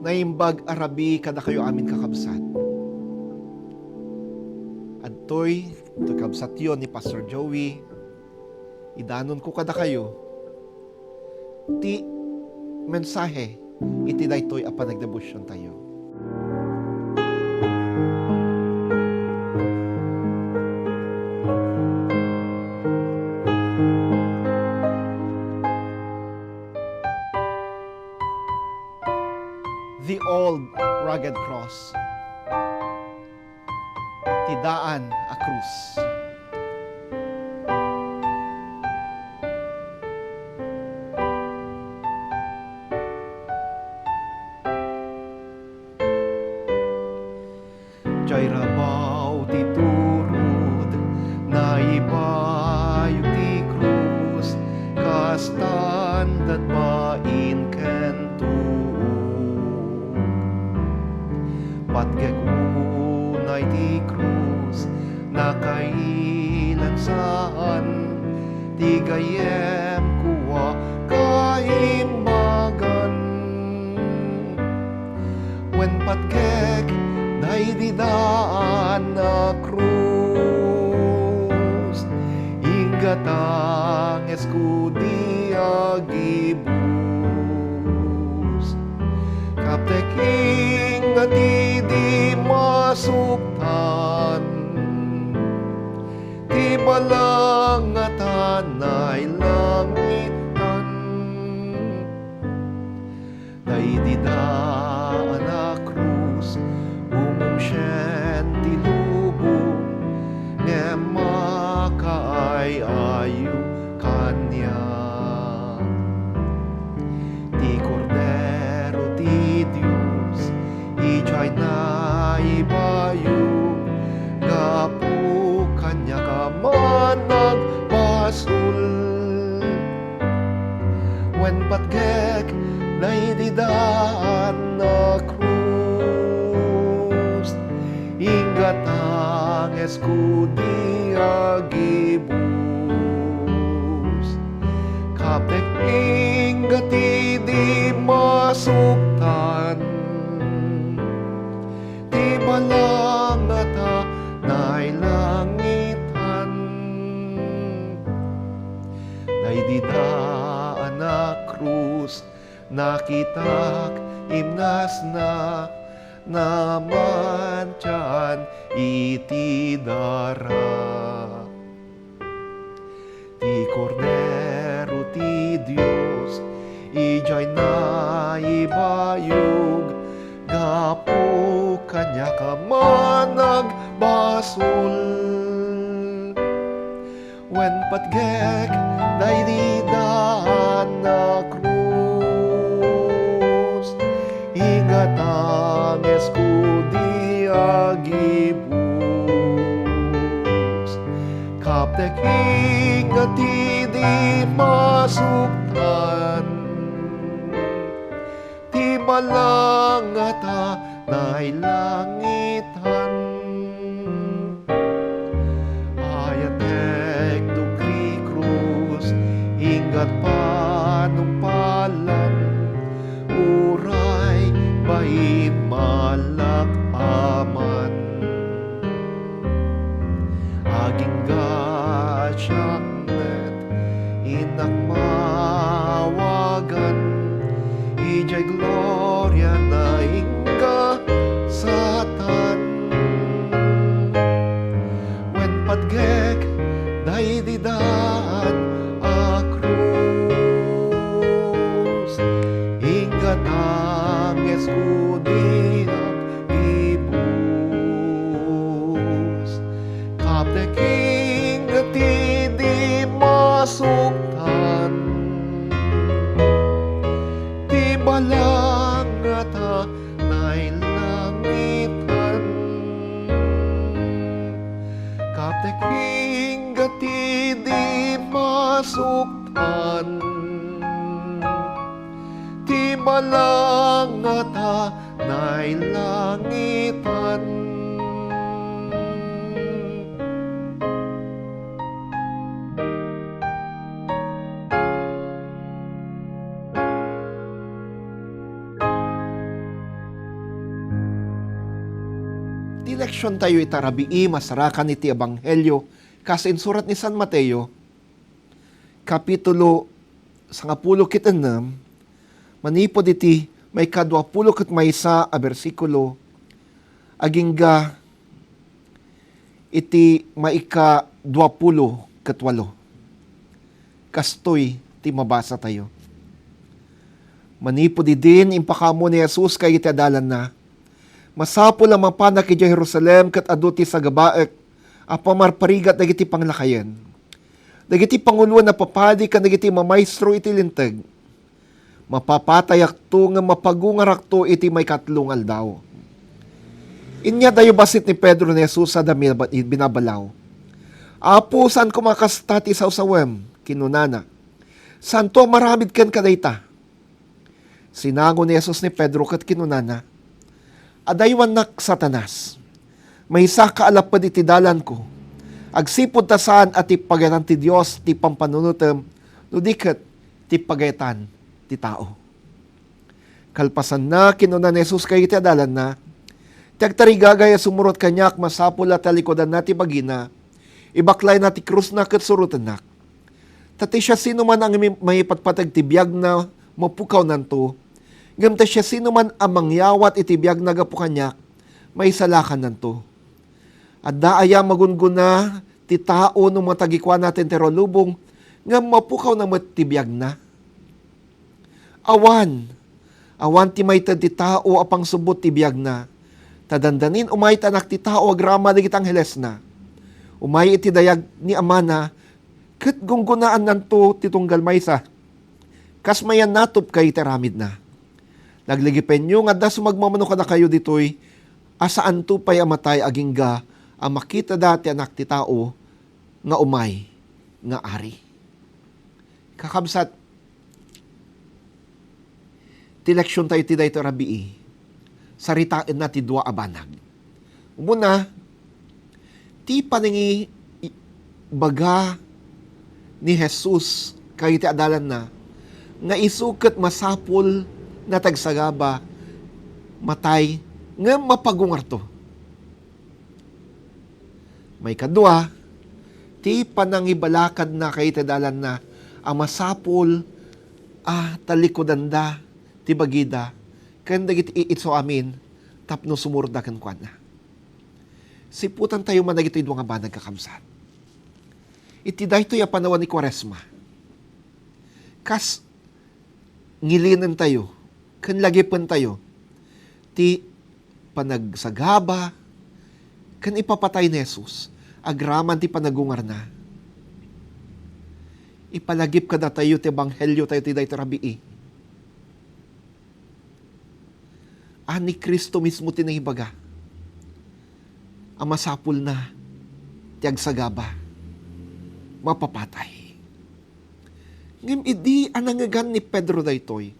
naimbag arabi kada kayo amin kakabsat. Adtoy, ito kabsat yun ni Pastor Joey, idanon ko kada kayo, ti mensahe, iti daytoy apan nagdebosyon tayo. The old rugged cross. Tidaan a krus. Jay rabaw ti turod, naibayo ti krus, kastandad bain kentuog. Patgekunay ti krus, nakailan saan, ti gayem kuwa kaimbagan. Wen patgek, naididaan na krus, ingatang eskudi agibus. Kapteking natidi masuktan, ti balangatan ay langitan. Naididaan na krus, umumsyen ti lubong, ne makaayayo kanya. Ti kordero ti Diyos, ijay na ibayog, gapu kanya ka man nagpasul. Wen patgek, naididaan na krus, ingatang eskudi agibus. Kaptek ingati di masuktan, ti balangata nailangitan. Naididaan na krus, nakitak imnas na naman tiyan iti dara. Ti kordero ti Diyos, ijay na ibayog, gapu kanya ka man nagbasul. Wen patgek, naididaan na krus, ingatang eskudi agibus. Kaptek ingati di masuktan, ti balangata nailangitan. Ayatek tu krus, ingat panumpalan, uray bain malakaman. Aging gasyangnet, inak mawagan, ijay gloria na ingga satan. Wen patgek, naididaan a krus, ingatang eskudi agibus. Kaptek ingati di masuktan, ti balangata nailangitan. Kaptek ingati di masuktan, ti balangata nailangitan. Tileksyon tayo itarabii masarakan iti Ebanghelyo kas insurat ni San Mateo, kapitulo 16, manipod iti may ka-20 ket maysa a bersikulo, agingga iti maika 20 ket 8. Kastoy ti mabasa tayo. Manipod din impakamo ni Jesus kay iti adalan na, masapol ang mapanak iti Jerusalem ket adu ti sagabaek a pamarparigat dagiti panglakayen. Dagiti panguluan na papadi ken dagiti mamaestro iti linteg. Mapapatayak to nga mapagungarak to iti may katlong aldaw. Inya dayo basit ni Pedro ni Jesus sa dami binabalaw. Apo, saan kumakastati sa usawem? Kinunana. Santo maramid ken kadayta. Sinango ni Jesus ni Pedro ket kinunana, adaywan nak Satanas. May isa kaalapad iti dalan ko. Agsipod ta saan at ipagayatan ti Dios ti pampanunutem no diket ti pagayatan ti tao. Kalpasan na kinuna ni Jesus kay iti adalan na, tagtarigagay sumurot kanyak masapul at talikodan na ti bagina, ibaklay na ti krus na ket surutan na. Tati siya sino man ang may patpatag ti biyag na mapukaw nanto, gamta siya sino man ang mangyawat iti biyag na gapukanyak, may salakan nanto. At daaya magunguna ti tao nung matagikwa natin terolubong nga mapukaw na matibiyag na. Awan ti may ti tao apang subot tibiyag na. Tadandanin umay tanak ti tao agrama digit angheles na. Umay iti dayag ni amana ket gunggunaan nanto ti tunggal maysa. Kas mayan natop kay teramid na. Nagligipen nyo nga da sumagmamano ka na kayo ditoy asaan to pay amatay agingga ang makita dati anak ti tao nga umay nga ari. Kakabsat, ti leksyon tayo ti dayto rabii, saritain na ti dua abanag. Umuna, ti paningi baga ni Jesus kay ti adalan na, nga isuket masapul na tagsagaba, matay, nga mapagungarto. May kadua, ti panangibalakad na kay tadalan na ang masapul talikodan da ti bagida ken dagiti itso amin tapno sumurda ken kuana. Siputan tayo man dagiti nga banag kakamsat. Iti daytoy a panawan ni Kwaresma. Kas ngilinen tayo ken lagipen tayo ti panagsagaba ken ipapatay ni Jesus. Agraman ti panagungar na. Ipalagip ka na tayo ti Ebanghelyo tayo ti dayto rabii. Ani Kristo mismo tinahibaga. Ang masapul na ti agsagaba. Mapapatay. Ngem idi anangagan ni Pedro daytoy.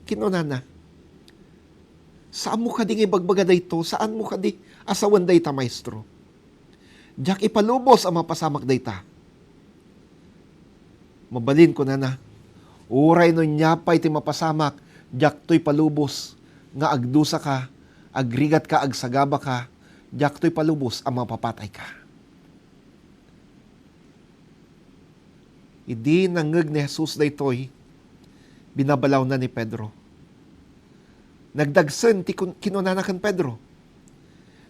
Kinunana. Saan mo ka di ibagbaga dayto? Saan mo ka di asawan dayta maestro? Diyak ipalubos ang mapasamak dayta. Mabalin ko na. Uray no nyapay ti mapasamak, diyak to'y palubos. Nga agdusa ka, agrigat ka, agsagaba ka, diyak to'y palubos ang mapapatay ka. Idi nangeg ni Jesus daytoy, binabalaw na ni Pedro. Nagdagsen ti kinunana kan Pedro.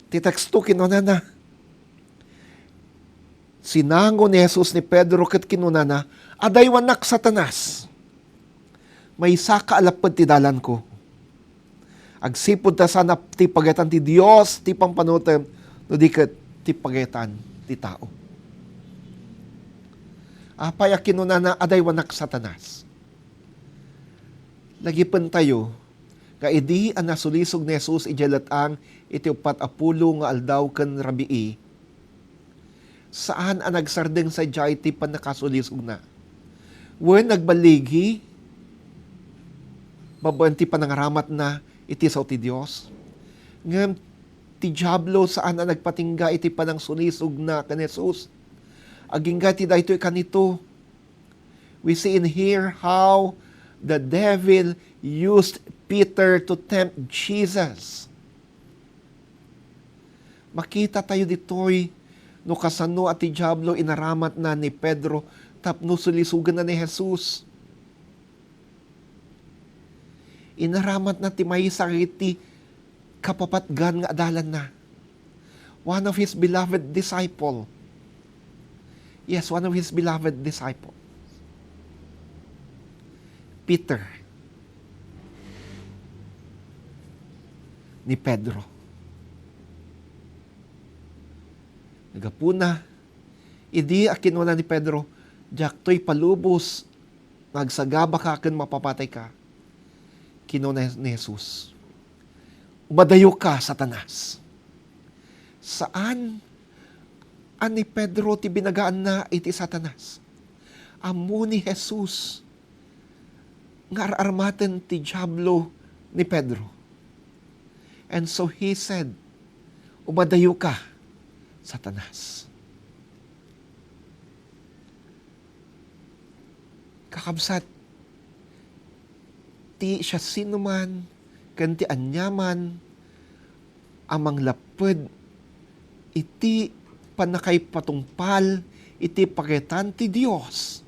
Ti teksto kinunana. Sinango ni Jesus ni Pedro ket kinunana, adaywan nak Satanas. May isa kaalapad ti dalan ko. Agsipod ta sana ti pagayatan ti Dios, ti pampanutem, no di ket ti pagayatan ti tao. Apay a kinunana, adaywan nak Satanas. Lagipen tayo, kaidi ang nasulisog ni Jesus ijalatang iti 40 nga aldaw ken rabii. Saan ang nagsardeng sa jay ti panakasulisog na? When nagbaligi, babanti panangaramat na iti sa ti Diyos. Ngam ti Diablo saan ang nagpatingga iti panang sulisog na kan Jesus. Agingga ti daytoy kanito. We see in here how the devil used Peter to tempt Jesus. Makita tayo ditoy, no kasano at ti Diablo inaramat na ni Pedro, tapno sulisugan na ni Jesus. Inaramat na ti may sakiti, kapapatgan nga adalan na. One of his beloved disciple. Yes, one of his beloved disciple. Peter. Ni Pedro. Nagapuna. Idi akinuna ni Pedro, jak to'y palubos, nagsagaba ka akin mapapatay ka. Kinuna ni Jesus, umadayo ka, Satanas. Saan? Ani Pedro ti binagaan na iti Satanas. Amo ni Jesus nga armaten ti Diablo ni Pedro. And so he said, umadayo ka, Satanas. Kakabsat, ti siya sinuman, kanti anyaman, amang lapod, iti panakay patungpal, iti paketan ti Diyos.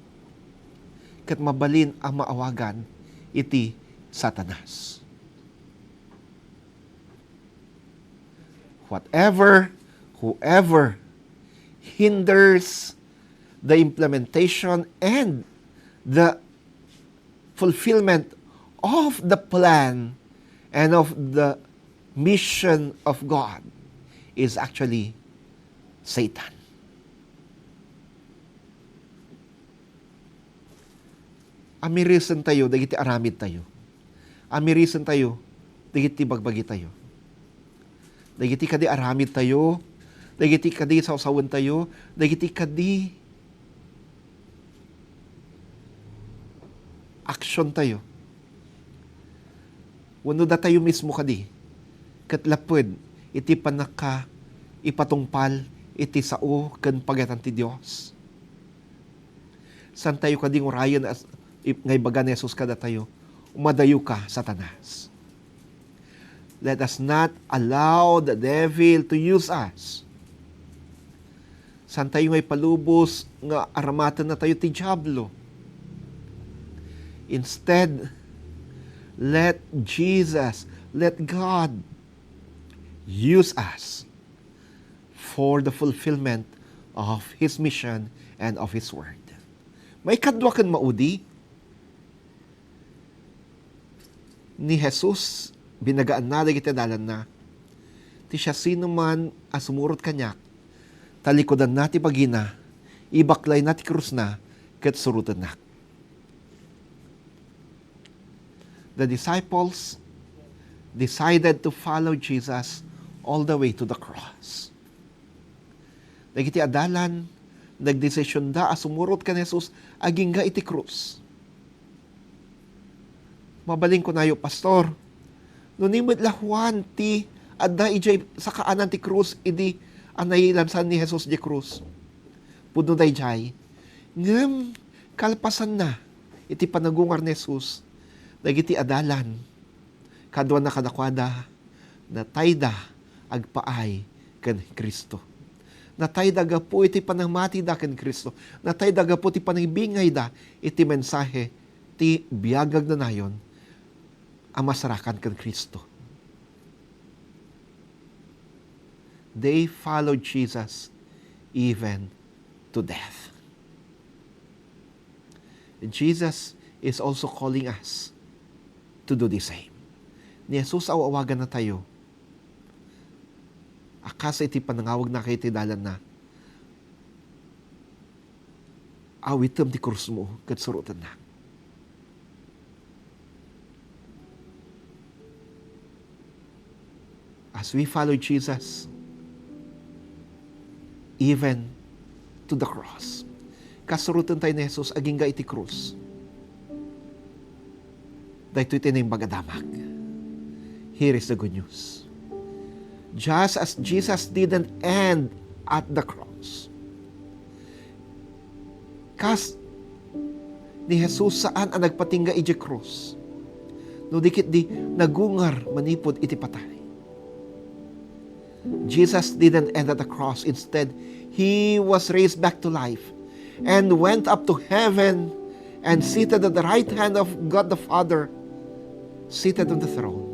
Kat mabalin ang maawagan, iti Satanas. Whoever hinders the implementation and the fulfillment of the plan and of the mission of God is actually Satan. Amirisan tayo, dagiti aramid tayo. Amirisan tayo, dagiti bagbagi tayo. Dagiti kadi aramid tayo, dagiti kadi sausawan tayo, dagiti kadi aksyon tayo. Wano da tayo mismo kadi, katlapod, iti panaka, ipatungpal, iti sao, kan pagatan ti Diyos. San tayo kading urayan, ngay baga ni Jesus kada tayo, umadayo ka, Satanas. Let us not allow the devil to use us. San tayo ngay palubos, nga aramatan na tayo ti Diablo. Instead, let Jesus, let God use us for the fulfillment of His mission and of His word. May kadwa kan maudi ni Jesus, binagaan na dagiti dalan na, ti siya sino man asumurot kanyak, talikodan na ti bagina, ibaklay na ti krus na, ket surutan na. The disciples decided to follow Jesus all the way to the cross. Nagiti adalan, nagdesisyon da, asumurot ka ni Jesus, aging ga iti krus. Mabaling ko nayo, Pastor, nunimod lahuan ti, adda ijay sa kaanan ti krus, idi anayilansan ni Jesus di krus. Puno da ijay, ngem, kalpasan na, iti panagungar ni Jesus, nagiti adalan, kadwa na kadakwada, na tayda agpaay ken Kristo. Na tayda gapo iti panangmati da ken Kristo. Na tayda gapo iti panangibingay da iti mensahe ti biagag na nayon ang masarakan ken Kristo. They followed Jesus even to death. Jesus is also calling us to do the same. Ni Jesus awawagan na tayo. Akas iti panangawag na kay iti dalan na. Awitem ti krus mo, kat surutan na. As we follow Jesus, even to the cross, kasurutan tayo ni Jesus, aging ga iti krus. Dahito iti na yung bagadamag. Here is the good news. Just as Jesus didn't end at the cross. Kas ni Jesus saan ang nagpatingga iti cross. No dikit di nagungar manipod iti patay. Jesus didn't end at the cross. Instead, He was raised back to life and went up to heaven and seated at the right hand of God the Father, seated on the throne.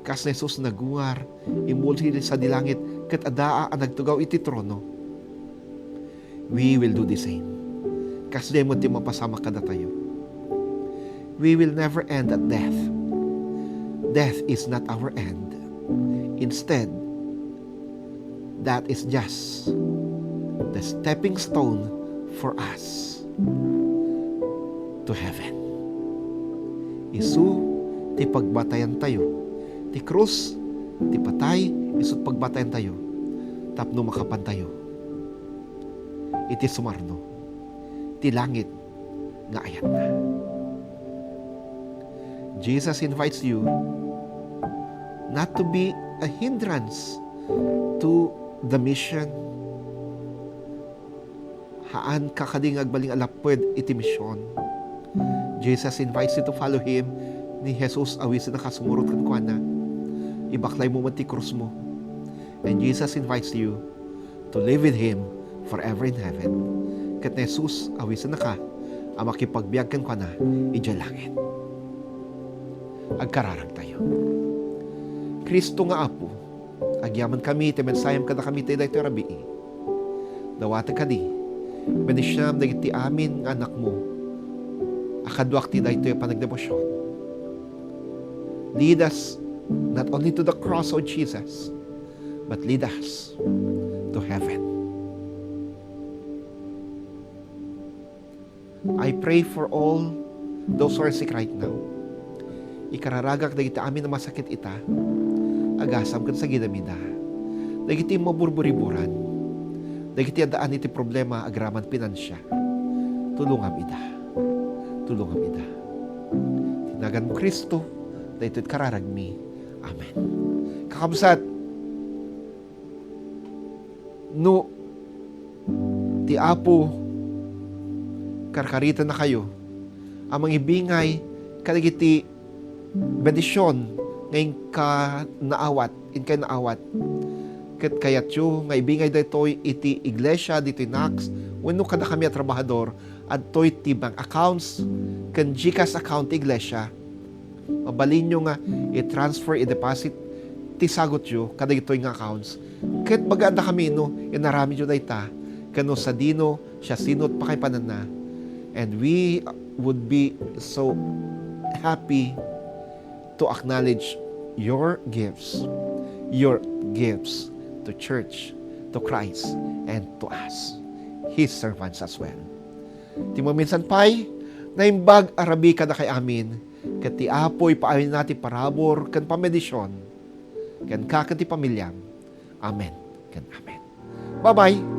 Kas na Jesus naguwar, imulhi sa dilangit, kat adaa ang nagtugaw iti trono. We will do the same. Kas di mo ti mapasama kada tayo. We will never end at death. Death is not our end. Instead, that is just the stepping stone for us to heaven. Isu, ti pagbatayan tayo. Ti krus, ti patay, isut pagbatayan tayo. Tapno makapan tayo. Iti sumarno. Ti langit nga ayat na. Jesus invites you not to be a hindrance to the mission. Haan kakading agbaling alapwed iti misyon. Jesus invites you to follow Him. Ni Jesus awisin na kasumurot kan kuana. Ibaklay mo man ti krus mo. And Jesus invites you to live with Him forever in heaven. Kat ni Jesus awisin na ka ang makipagbiag kan kuana ijay langit. Agkararag tayo. Kristo nga Apo, agyaman kami, ti mensayam kada kami tayo dahito rabii. Dawatan ka di, benisyam nagiti amin nga anak mo, akadwak ti dahito yung panagdebosyon. Lead us not only to the cross, O Jesus, but lead us to heaven. I pray for all those who are sick right now. Ikararagak dagiti amin na masakit ita, agasam kan sa ginamida. Dagiti maburburiburan, dagiti adaan iti problema agraman pinansya. Tulungam ida. Tulungam ida. Tinagan mo Kristo, dahito't kararagmi. Amen. Kakabsat, no, ti Apo, karkarita na kayo, amang ibingay, kadagiti bendisyon ngayon ka naawat, kat kayat yu, nga ibingay daytoy iti iglesia, dito Nax, wano kada kami at trabahador, at to'y ti bank accounts, kan GCash account iglesia, mabalin nyo nga, i-transfer, i-deposit, ti sagot yu, kada ito'y nga accounts, kat maganda kami, no, inarami yu dayta, kano sa dino, siya sinot pa kay panana, and we would be so happy to acknowledge your gifts to church, to Christ, and to us, His servants as well. Ti mo minsan pa'y, naimbag arabi ka na kay amin, kat ti Apo'y paamin natin parabor, kan pamedisyon, kan kakati pamilyam. Amen, kan amen. Bye-bye.